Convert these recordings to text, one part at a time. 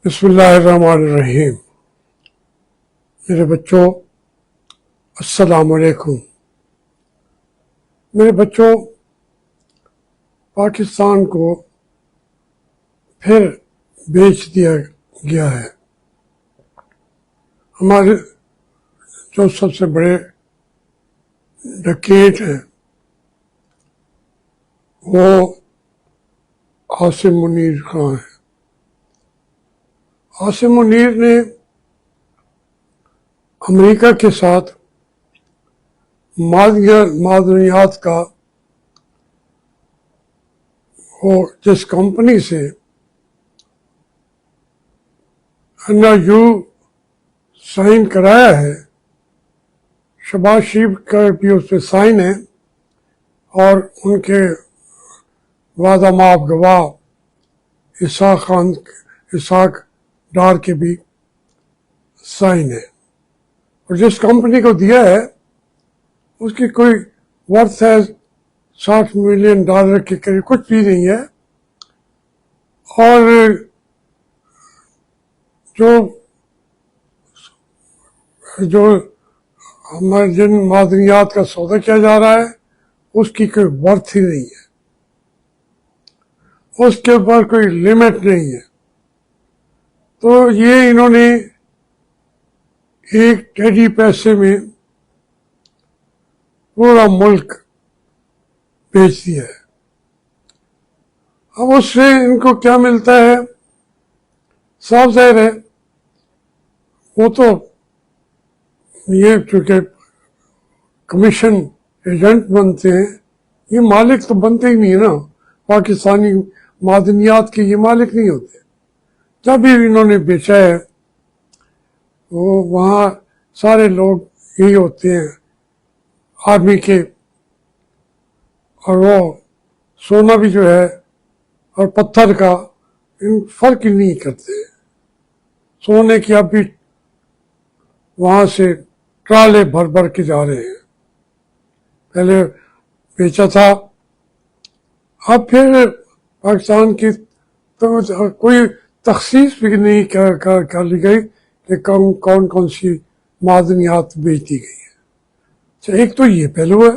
بسم اللہ الرحمن الرحیم۔ میرے بچوں السلام علیکم۔ میرے بچوں، پاکستان کو پھر بیچ دیا گیا ہے۔ ہمارے جو سب سے بڑے ڈکیٹ ہیں وہ عاصم منیر خان ہیں۔ عاصم منیر نے امریکہ کے ساتھ معدنیات کا وہ جس کمپنی سے NRU سائن کرایا ہے، شہباز شریف کا بھی اس پہ سائن ہے، اور ان کے وعدہ مآب گواہ اسحاق ڈار کے بھی سائن ہے۔ اور جس کمپنی کو دیا ہے اس کی کوئی ورتھ ہے $60 ملین کے قریب، کچھ بھی نہیں ہے۔ اور جو ہمارے جن معدنیات کا سودا کیا جا رہا ہے اس کی کوئی ورتھ ہی نہیں ہے، اس کے اوپر کوئی لمٹ نہیں ہے۔ تو یہ انہوں نے ایک ٹیڈی پیسے میں پورا ملک بیچ دیا ہے۔ اب اس سے ان کو کیا ملتا ہے؟ صاف ظاہر ہے، وہ تو یہ چونکہ کمیشن ایجنٹ بنتے ہیں، یہ مالک تو بنتے ہی نہیں ہے نا، پاکستانی معدنیات کے یہ مالک نہیں ہوتے۔ جب بھی انہوں نے بیچا ہے وہ وہاں سارے لوگ یہی ہوتے ہیں آرمی کے، اور وہ سونا بھی جو ہے اور پتھر کا ان فرق ہی نہیں کرتے۔ سونے کی اب بھی وہاں سے ٹرالے بھر بھر کے جا رہے ہیں، پہلے بیچا تھا، اب پھر پاکستان کی تو کوئی تخصیص بھی نہیں کر لی گئی کہ کون کون سی معدنیات بیچ دی گئی ہے۔ اچھا، ایک تو یہ پہلو ہے۔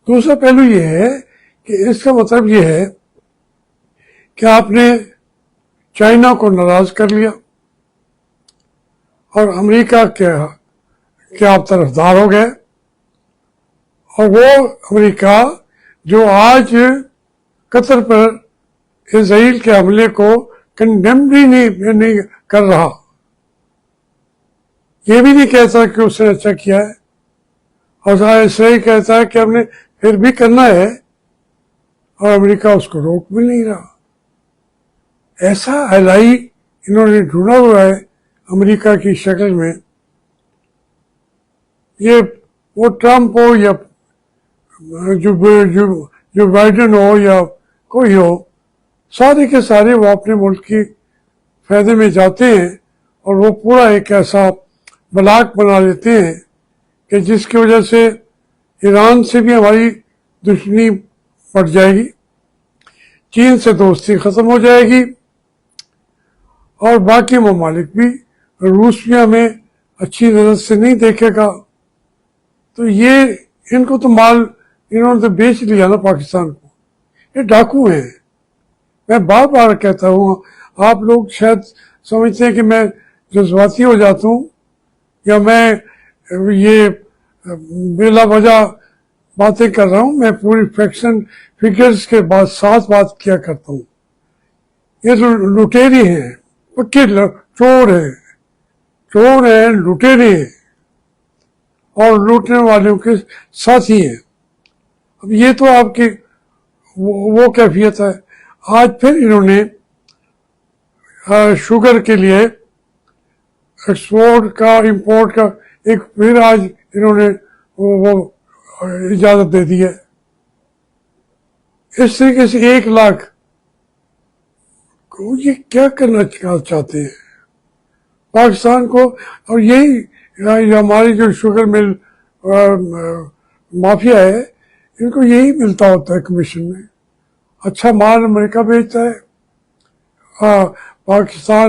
دوسرا پہلو یہ ہے کہ اس کا مطلب یہ ہے کہ آپ نے چائنا کو ناراض کر لیا اور امریکہ کے آپ طرفدار ہو گئے، اور وہ امریکہ جو آج قطر پر اسرائیل کے حملے کو کنڈیم بھی نہیں کر رہا، یہ بھی نہیں کہتا کہ اس نے اچھا کیا ہے، اور اسرائیل کہتا ہے کہ ہم نے پھر بھی کرنا ہے، اور امریکہ اس کو روک بھی نہیں رہا۔ ایسا الائی انہوں نے ڈھونڈا ہوا ہے امریکہ کی شکل میں۔ یہ وہ ٹرمپ ہو یا جو بائیڈن ہو یا کوئی ہو، سارے کے سارے وہ اپنے ملک کی فائدے میں جاتے ہیں، اور وہ پورا ایک ایسا بلاک بنا لیتے ہیں کہ جس کی وجہ سے ایران سے بھی ہماری دشمنی بڑھ جائے گی، چین سے دوستی ختم ہو جائے گی، اور باقی ممالک بھی، روس بھی ہمیں اچھی نظر سے نہیں دیکھے گا۔ تو یہ ان کو تو مال انہوں نے تو بیچ لیا نا پاکستان کو۔ یہ ڈاکو ہیں۔ میں بار بار کہتا ہوں، آپ لوگ شاید سمجھتے ہیں کہ میں جذباتی ہو جاتا ہوں یا میں یہ بلا وجہ باتیں کر رہا ہوں۔ میں پوری فگرز کے بعد ساتھ بات کیا کرتا ہوں۔ یہ لٹیرے ہیں، پکے چور ہیں، لٹیرے ہیں، اور لوٹنے والوں کے ساتھی ہیں۔ اب یہ تو آپ کی وہ کیفیت ہے۔ آج پھر انہوں نے شوگر کے لیے ایکسپورٹ کا امپورٹ کا ایک پھر آج انہوں نے وہ اجازت دے دی ہے۔ اس طریقے سے 1 لاکھ یہ کیا کرنا چاہتے ہیں پاکستان کو؟ اور یہی ہماری جو شوگر مل مافیا ہے، ان کو یہی ملتا ہوتا ہے کمیشن میں۔ اچھا مال امریکہ بیچتا ہے، پاکستان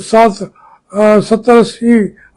70-80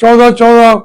14-14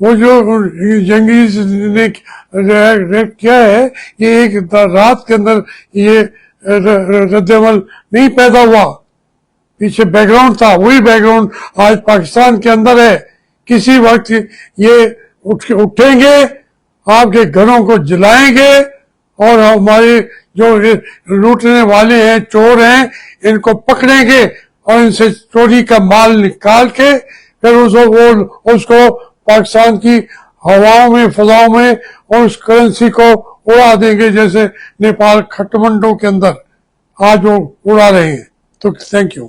وہ جو جنگیز نے ریپ کیا ہے یہ ایک رات کے اندر یہ رد عمل نہیں پیدا ہوا، پیچھے بیک گراؤنڈ تھا. وہی بیک گراؤنڈ آج پاکستان کے اندر ہے. کسی وقت یہ اٹھیں گے، آپ کے گھروں کو جلائیں گے اور ہمارے جو لوٹنے والے ہیں، چور ہیں، ان کو پکڑیں گے اور ان سے چوری کا مال نکال کے پھر اس کو پاکستان کی ہواؤں میں، فضاؤں میں اور اس کرنسی کو اڑا دیں گے، جیسے نیپال کھٹمنڈو کے اندر آج وہ اڑا رہے ہیں. تو تھینک یو.